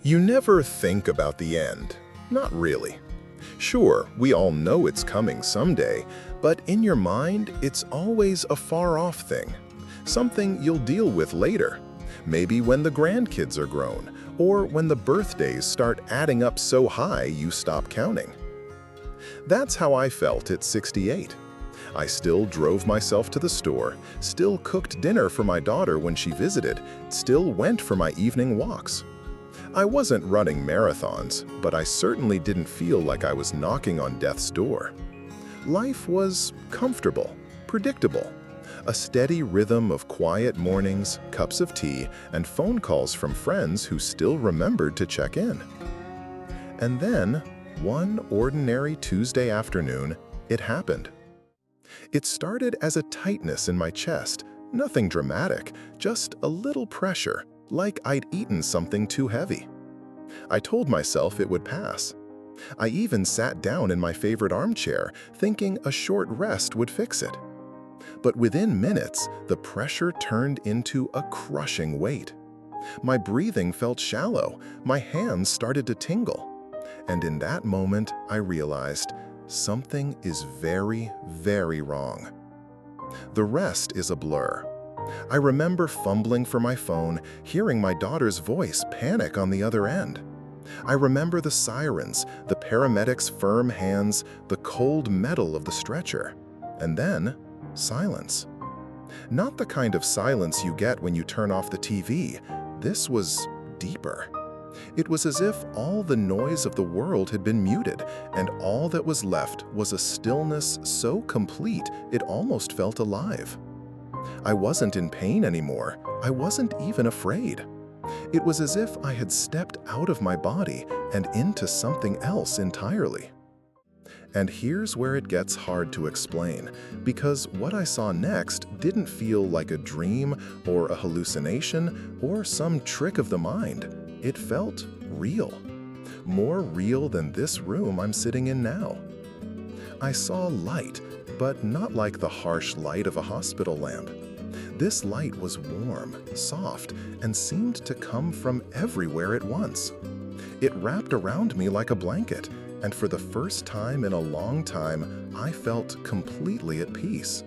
You never think about the end. Not really. Sure, we all know it's coming someday, but in your mind, it's always a far-off thing. Something you'll deal with later. Maybe when the grandkids are grown, or when the birthdays start adding up so high you stop counting. That's how I felt at 68. I still drove myself to the store, still cooked dinner for my daughter when she visited, still went for my evening walks. I wasn't running marathons, but I certainly didn't feel like I was knocking on death's door. Life was comfortable, predictable. A steady rhythm of quiet mornings, cups of tea, and phone calls from friends who still remembered to check in. And then, one ordinary Tuesday afternoon, it happened. It started as a tightness in my chest, nothing dramatic, just a little pressure, like I'd eaten something too heavy. I told myself it would pass. I even sat down in my favorite armchair, thinking a short rest would fix it. But within minutes, the pressure turned into a crushing weight. My breathing felt shallow, my hands started to tingle. And in that moment, I realized something is very, very wrong. The rest is a blur. I remember fumbling for my phone, hearing my daughter's voice panic on the other end. I remember the sirens, the paramedics' firm hands, the cold metal of the stretcher. And then, silence. Not the kind of silence you get when you turn off the TV. This was deeper. It was as if all the noise of the world had been muted, and all that was left was a stillness so complete it almost felt alive. I wasn't in pain anymore. I wasn't even afraid. It was as if I had stepped out of my body and into something else entirely. And here's where it gets hard to explain, because what I saw next didn't feel like a dream or a hallucination or some trick of the mind. It felt real. More real than this room I'm sitting in now. I saw light, but not like the harsh light of a hospital lamp. This light was warm, soft, and seemed to come from everywhere at once. It wrapped around me like a blanket, and for the first time in a long time, I felt completely at peace.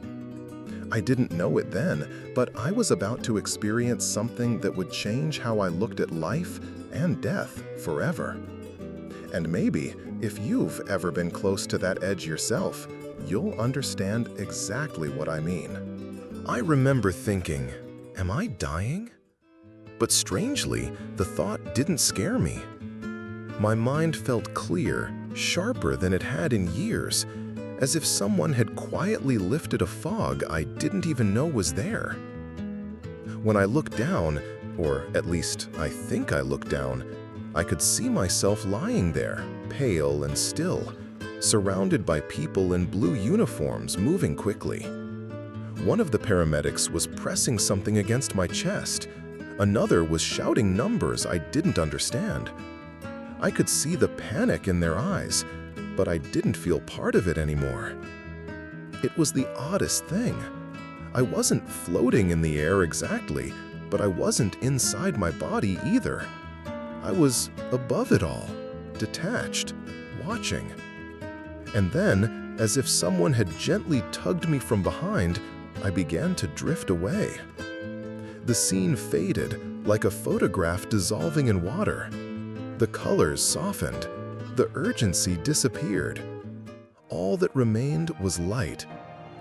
I didn't know it then, but I was about to experience something that would change how I looked at life and death forever. And maybe, if you've ever been close to that edge yourself, you'll understand exactly what I mean. I remember thinking, am I dying? But strangely, the thought didn't scare me. My mind felt clear, sharper than it had in years, as if someone had quietly lifted a fog I didn't even know was there. When I looked down, or at least I think I looked down, I could see myself lying there, pale and still, surrounded by people in blue uniforms moving quickly. One of the paramedics was pressing something against my chest. Another was shouting numbers I didn't understand. I could see the panic in their eyes, but I didn't feel part of it anymore. It was the oddest thing. I wasn't floating in the air exactly, but I wasn't inside my body either. I was above it all, detached, watching. And then, as if someone had gently tugged me from behind, I began to drift away. The scene faded, like a photograph dissolving in water. The colors softened. The urgency disappeared. All that remained was light.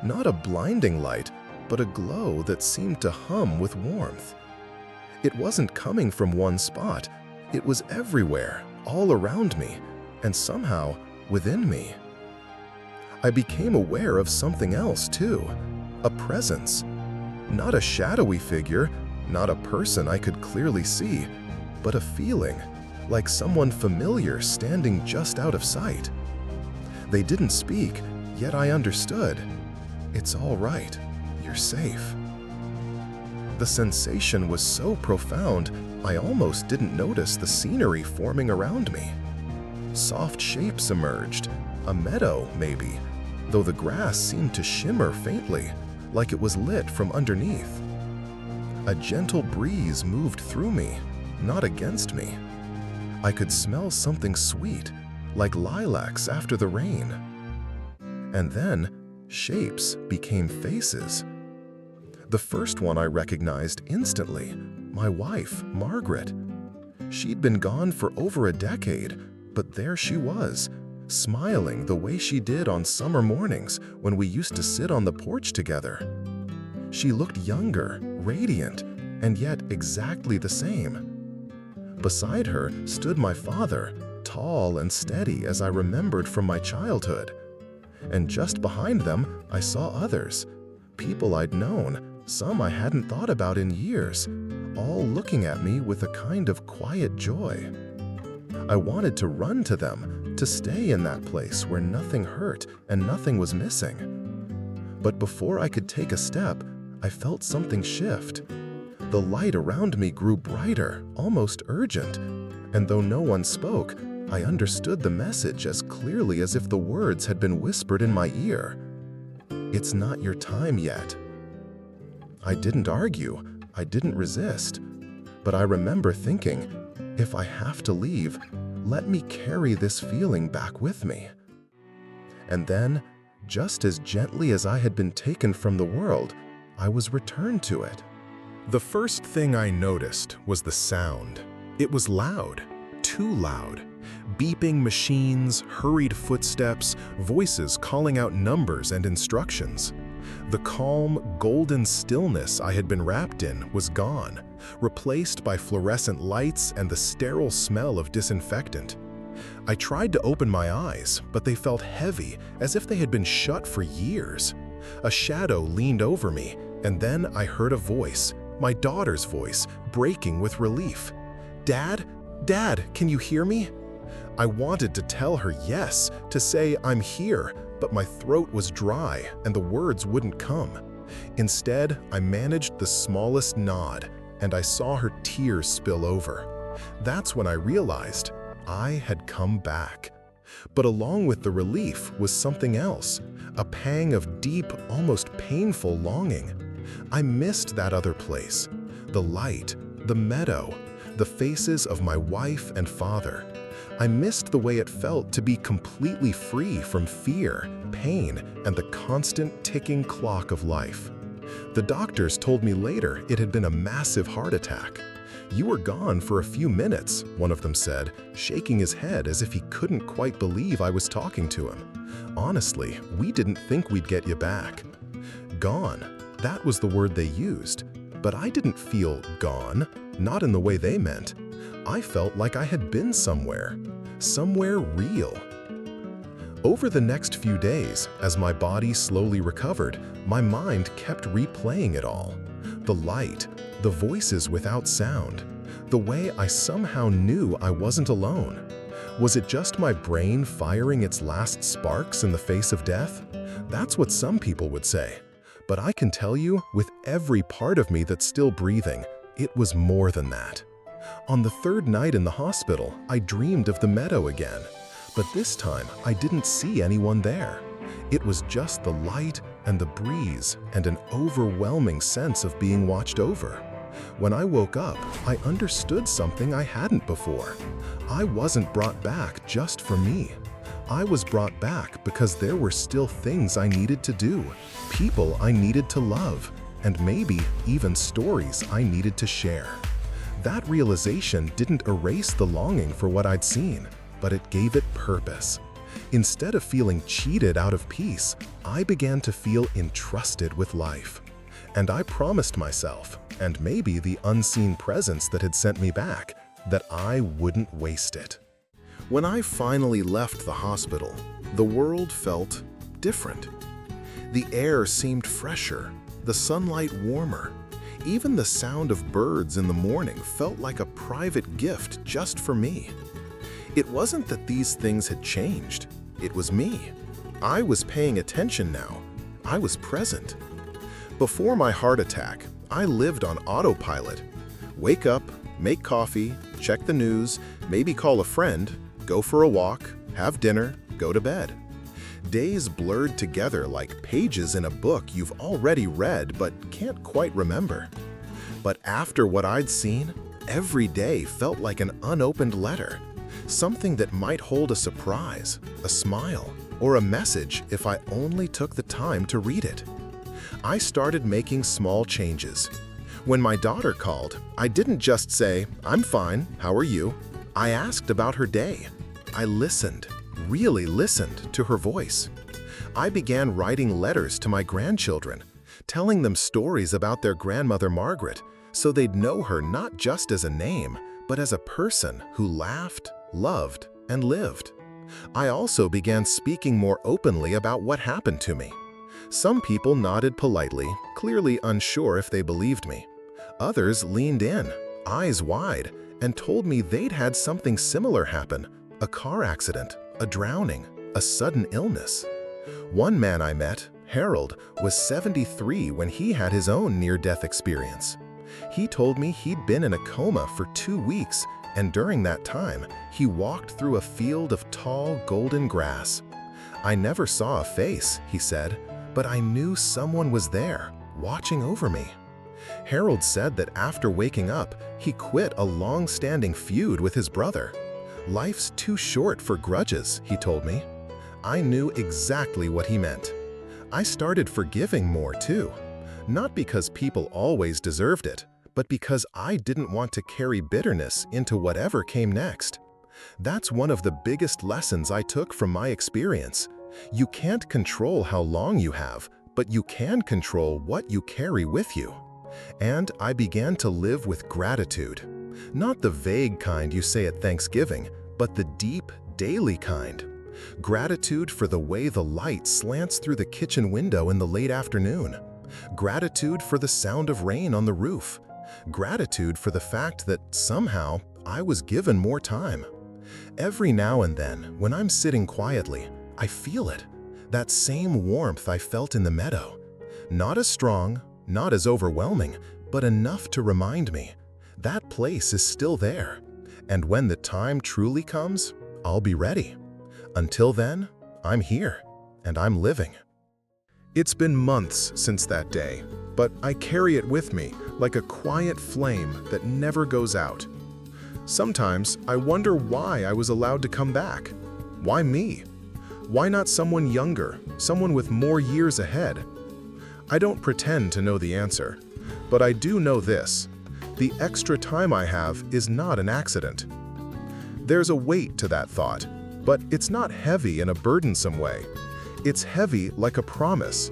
Not a blinding light, but a glow that seemed to hum with warmth. It wasn't coming from one spot. It was everywhere, all around me, and somehow within me. I became aware of something else too. A presence. Not a shadowy figure, not a person I could clearly see, but a feeling, like someone familiar standing just out of sight. They didn't speak, yet I understood. It's all right. You're safe. The sensation was so profound, I almost didn't notice the scenery forming around me. Soft shapes emerged, a meadow maybe, though the grass seemed to shimmer faintly, like it was lit from underneath. A gentle breeze moved through me, not against me. I could smell something sweet, like lilacs after the rain. And then, shapes became faces. The first one I recognized instantly, my wife, Margaret. She'd been gone for over a decade, but there she was, smiling the way she did on summer mornings when we used to sit on the porch together. She looked younger, radiant, and yet exactly the same. Beside her stood my father, tall and steady as I remembered from my childhood. And just behind them, I saw others, people I'd known, some I hadn't thought about in years, all looking at me with a kind of quiet joy. I wanted to run to them, to stay in that place where nothing hurt and nothing was missing. But before I could take a step, I felt something shift. The light around me grew brighter, almost urgent, and though no one spoke, I understood the message as clearly as if the words had been whispered in my ear. It's not your time yet. I didn't argue, I didn't resist, but I remember thinking, if I have to leave, let me carry this feeling back with me. And then, just as gently as I had been taken from the world, I was returned to it. The first thing I noticed was the sound. It was loud, too loud. Beeping machines, hurried footsteps, voices calling out numbers and instructions. The calm, golden stillness I had been wrapped in was gone, replaced by fluorescent lights and the sterile smell of disinfectant. I tried to open my eyes, but they felt heavy, as if they had been shut for years. A shadow leaned over me, and then I heard a voice, my daughter's voice, breaking with relief. "Dad? Dad, can you hear me?" I wanted to tell her yes, to say I'm here, but my throat was dry and the words wouldn't come. Instead, I managed the smallest nod, and I saw her tears spill over. That's when I realized I had come back. But along with the relief was something else, a pang of deep, almost painful longing. I missed that other place, the light, the meadow, the faces of my wife and father. I missed the way it felt to be completely free from fear, pain, and the constant ticking clock of life. The doctors told me later it had been a massive heart attack. "You were gone for a few minutes," one of them said, shaking his head as if he couldn't quite believe I was talking to him. "Honestly, we didn't think we'd get you back." Gone, that was the word they used. But I didn't feel gone, not in the way they meant. I felt like I had been somewhere real. Over the next few days, as my body slowly recovered, my mind kept replaying it all. The light, the voices without sound, the way I somehow knew I wasn't alone. Was it just my brain firing its last sparks in the face of death? That's what some people would say. But I can tell you, with every part of me that's still breathing, it was more than that. On the third night in the hospital, I dreamed of the meadow again. But this time, I didn't see anyone there. It was just the light and the breeze and an overwhelming sense of being watched over. When I woke up, I understood something I hadn't before. I wasn't brought back just for me. I was brought back because there were still things I needed to do, people I needed to love, and maybe even stories I needed to share. That realization didn't erase the longing for what I'd seen, but it gave it purpose. Instead of feeling cheated out of peace, I began to feel entrusted with life. And I promised myself, and maybe the unseen presence that had sent me back, that I wouldn't waste it. When I finally left the hospital, the world felt different. The air seemed fresher, the sunlight warmer. Even the sound of birds in the morning felt like a private gift just for me. It wasn't that these things had changed. It was me. I was paying attention now. I was present. Before my heart attack, I lived on autopilot. Wake up, make coffee, check the news, maybe call a friend, go for a walk, have dinner, go to bed. Days blurred together like pages in a book you've already read but can't quite remember. But after what I'd seen, every day felt like an unopened letter, Something that might hold a surprise, a smile, or a message if I only took the time to read it. I started making small changes. When my daughter called, I didn't just say, "I'm fine, how are you?" I asked about her day. I listened, really listened to her voice. I began writing letters to my grandchildren, telling them stories about their grandmother Margaret, so they'd know her not just as a name, but as a person who laughed, loved, and lived. I also began speaking more openly about what happened to me. Some people nodded politely, clearly unsure if they believed me. Others leaned in, eyes wide, and told me they'd had something similar happen: a car accident, a drowning, a sudden illness. One man I met, Harold, was 73 when he had his own near-death experience. He told me he'd been in a coma for 2 weeks, and during that time, he walked through a field of tall, golden grass. "I never saw a face," he said, "but I knew someone was there, watching over me." Harold said that after waking up, he quit a long-standing feud with his brother. "Life's too short for grudges," he told me. I knew exactly what he meant. I started forgiving more too, not because people always deserved it, but because I didn't want to carry bitterness into whatever came next. That's one of the biggest lessons I took from my experience. You can't control how long you have, but you can control what you carry with you. And I began to live with gratitude. Not the vague kind you say at Thanksgiving, but the deep, daily kind. Gratitude for the way the light slants through the kitchen window in the late afternoon. Gratitude for the sound of rain on the roof. Gratitude for the fact that somehow I was given more time. Every now and then, when I'm sitting quietly, I feel it. That same warmth I felt in the meadow. Not as strong, not as overwhelming, but enough to remind me that place is still there. And when the time truly comes, I'll be ready. Until then, I'm here, and I'm living. It's been months since that day, but I carry it with me like a quiet flame that never goes out. Sometimes I wonder why I was allowed to come back. Why me? Why not someone younger, someone with more years ahead? I don't pretend to know the answer, but I do know this: the extra time I have is not an accident. There's a weight to that thought, but it's not heavy in a burdensome way. It's heavy like a promise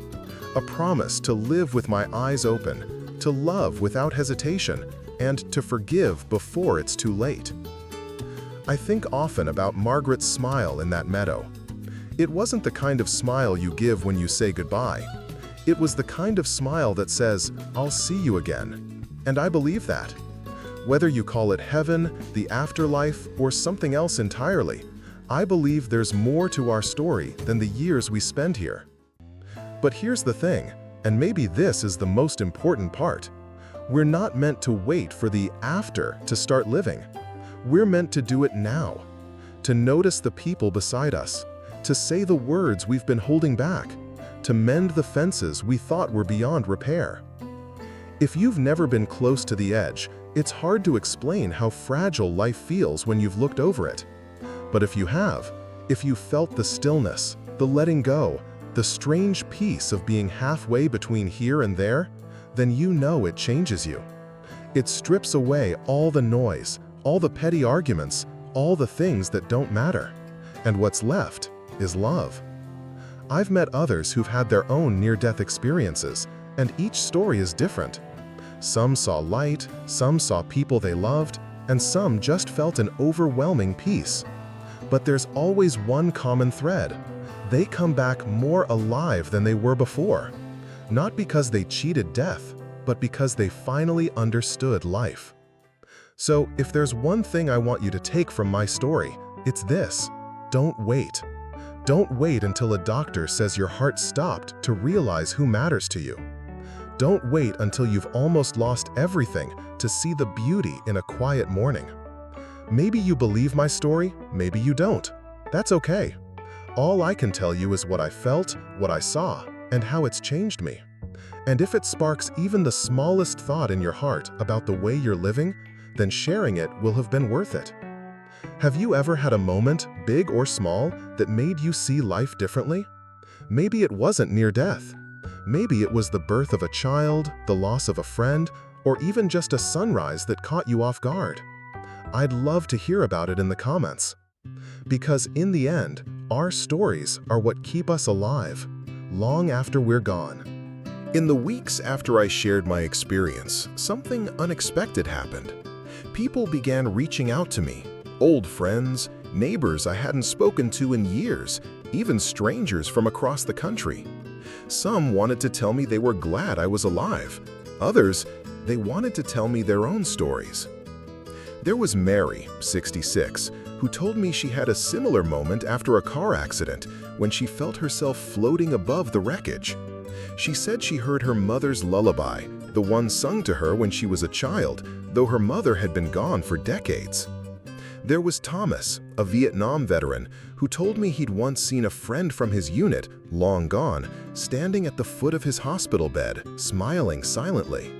to live with my eyes open, to love without hesitation, and to forgive before it's too late. I think often about Margaret's smile in that meadow. It wasn't the kind of smile you give when you say goodbye. It was the kind of smile that says, "I'll see you again." And I believe that. Whether you call it heaven, the afterlife, or something else entirely, I believe there's more to our story than the years we spend here. But here's the thing, and maybe this is the most important part. We're not meant to wait for the after to start living. We're meant to do it now. To notice the people beside us, to say the words we've been holding back, to mend the fences we thought were beyond repair. If you've never been close to the edge, it's hard to explain how fragile life feels when you've looked over it. But if you have, if you felt the stillness, the letting go, the strange peace of being halfway between here and there, then you know it changes you. It strips away all the noise, all the petty arguments, all the things that don't matter. And what's left is love. I've met others who've had their own near-death experiences, and each story is different. Some saw light, some saw people they loved, and some just felt an overwhelming peace. But there's always one common thread. They come back more alive than they were before. Not because they cheated death, but because they finally understood life. So if there's one thing I want you to take from my story, it's this: don't wait. Don't wait until a doctor says your heart stopped to realize who matters to you. Don't wait until you've almost lost everything to see the beauty in a quiet morning. Maybe you believe my story, maybe you don't. That's okay. All I can tell you is what I felt, what I saw, and how it's changed me. And if it sparks even the smallest thought in your heart about the way you're living, then sharing it will have been worth it. Have you ever had a moment, big or small, that made you see life differently? Maybe it wasn't near death. Maybe it was the birth of a child, the loss of a friend, or even just a sunrise that caught you off guard. I'd love to hear about it in the comments. Because in the end, our stories are what keep us alive, long after we're gone. In the weeks after I shared my experience, something unexpected happened. People began reaching out to me. Old friends, neighbors I hadn't spoken to in years, even strangers from across the country. Some wanted to tell me they were glad I was alive. Others, they wanted to tell me their own stories. There was Mary, 66, who told me she had a similar moment after a car accident when she felt herself floating above the wreckage. She said she heard her mother's lullaby, the one sung to her when she was a child, though her mother had been gone for decades. There was Thomas, a Vietnam veteran, who told me he'd once seen a friend from his unit, long gone, standing at the foot of his hospital bed, smiling silently.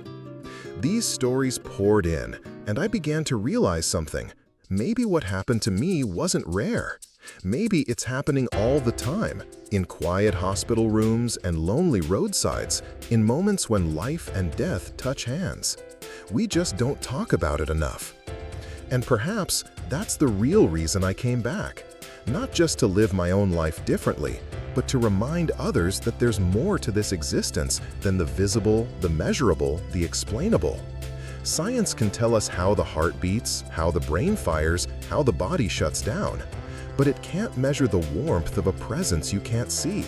These stories poured in, and I began to realize something. Maybe what happened to me wasn't rare. Maybe it's happening all the time, in quiet hospital rooms and lonely roadsides, in moments when life and death touch hands. We just don't talk about it enough. And perhaps that's the real reason I came back. Not just to live my own life differently, but to remind others that there's more to this existence than the visible, the measurable, the explainable. Science can tell us how the heart beats, how the brain fires, how the body shuts down. But it can't measure the warmth of a presence you can't see,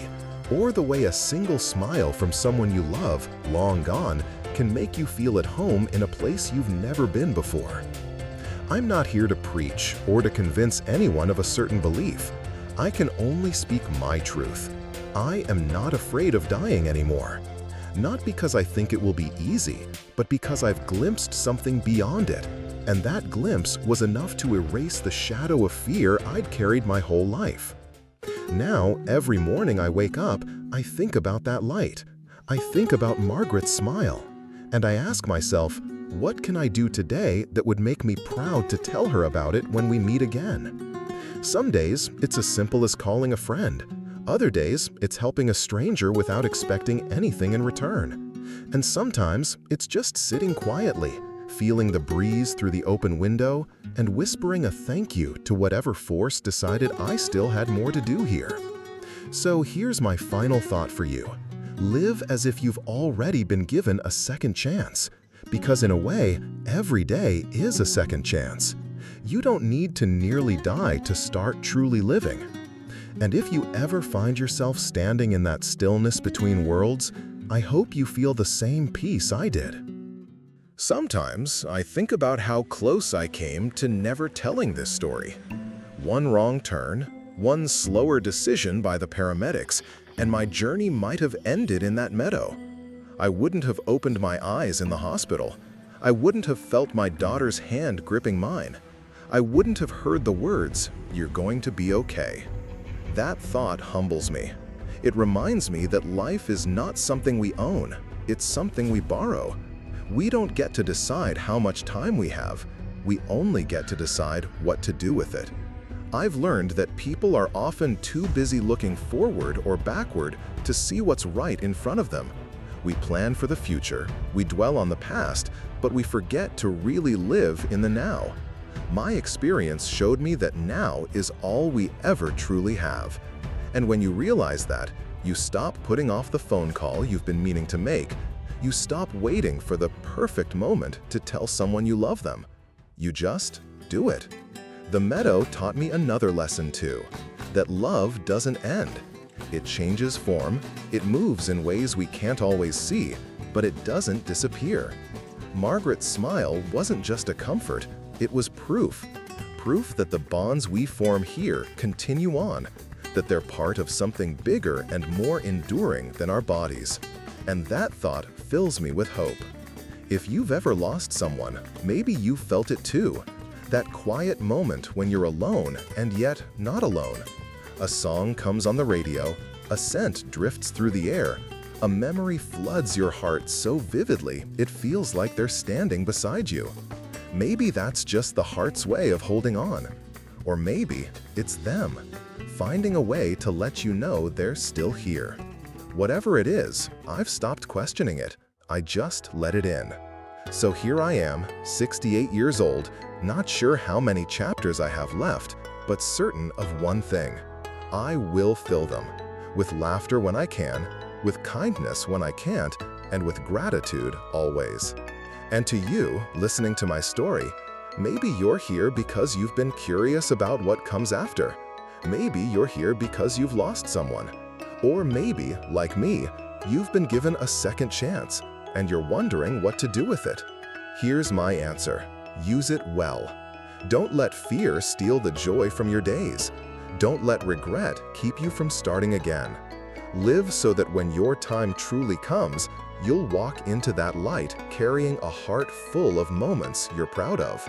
or the way a single smile from someone you love, long gone, can make you feel at home in a place you've never been before. I'm not here to preach or to convince anyone of a certain belief. I can only speak my truth. I am not afraid of dying anymore. Not because I think it will be easy, but because I've glimpsed something beyond it. And that glimpse was enough to erase the shadow of fear I'd carried my whole life. Now, every morning I wake up, I think about that light. I think about Margaret's smile. And I ask myself, what can I do today that would make me proud to tell her about it when we meet again? Some days, it's as simple as calling a friend. Other days, it's helping a stranger without expecting anything in return. And sometimes, it's just sitting quietly, feeling the breeze through the open window, and whispering a thank you to whatever force decided I still had more to do here. So here's my final thought for you. Live as if you've already been given a second chance. Because in a way, every day is a second chance. You don't need to nearly die to start truly living. And if you ever find yourself standing in that stillness between worlds, I hope you feel the same peace I did. Sometimes I think about how close I came to never telling this story. One wrong turn, one slower decision by the paramedics, and my journey might have ended in that meadow. I wouldn't have opened my eyes in the hospital. I wouldn't have felt my daughter's hand gripping mine. I wouldn't have heard the words, "You're going to be okay." That thought humbles me. It reminds me that life is not something we own, it's something we borrow. We don't get to decide how much time we have. We only get to decide what to do with it. I've learned that people are often too busy looking forward or backward to see what's right in front of them. We plan for the future, we dwell on the past, but we forget to really live in the now. My experience showed me that now is all we ever truly have. And when you realize that, you stop putting off the phone call you've been meaning to make. You stop waiting for the perfect moment to tell someone you love them. You just do it. The meadow taught me another lesson too, that love doesn't end. It changes form, it moves in ways we can't always see, but it doesn't disappear. Margaret's smile wasn't just a comfort, it was proof. Proof that the bonds we form here continue on, that they're part of something bigger and more enduring than our bodies. And that thought fills me with hope. If you've ever lost someone, maybe you felt it too. That quiet moment when you're alone and yet not alone. A song comes on the radio, a scent drifts through the air, a memory floods your heart so vividly it feels like they're standing beside you. Maybe that's just the heart's way of holding on. Or maybe it's them, finding a way to let you know they're still here. Whatever it is, I've stopped questioning it. I just let it in. So here I am, 68 years old, not sure how many chapters I have left, but certain of one thing. I will fill them. With laughter when I can, with kindness when I can't, and with gratitude always. And to you, listening to my story, maybe you're here because you've been curious about what comes after. Maybe you're here because you've lost someone. Or maybe, like me, you've been given a second chance, and you're wondering what to do with it. Here's my answer. Use it well. Don't let fear steal the joy from your days. Don't let regret keep you from starting again. Live so that when your time truly comes, you'll walk into that light carrying a heart full of moments you're proud of.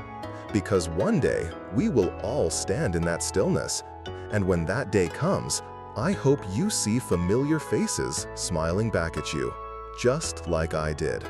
Because one day, we will all stand in that stillness. And when that day comes, I hope you see familiar faces smiling back at you, just like I did.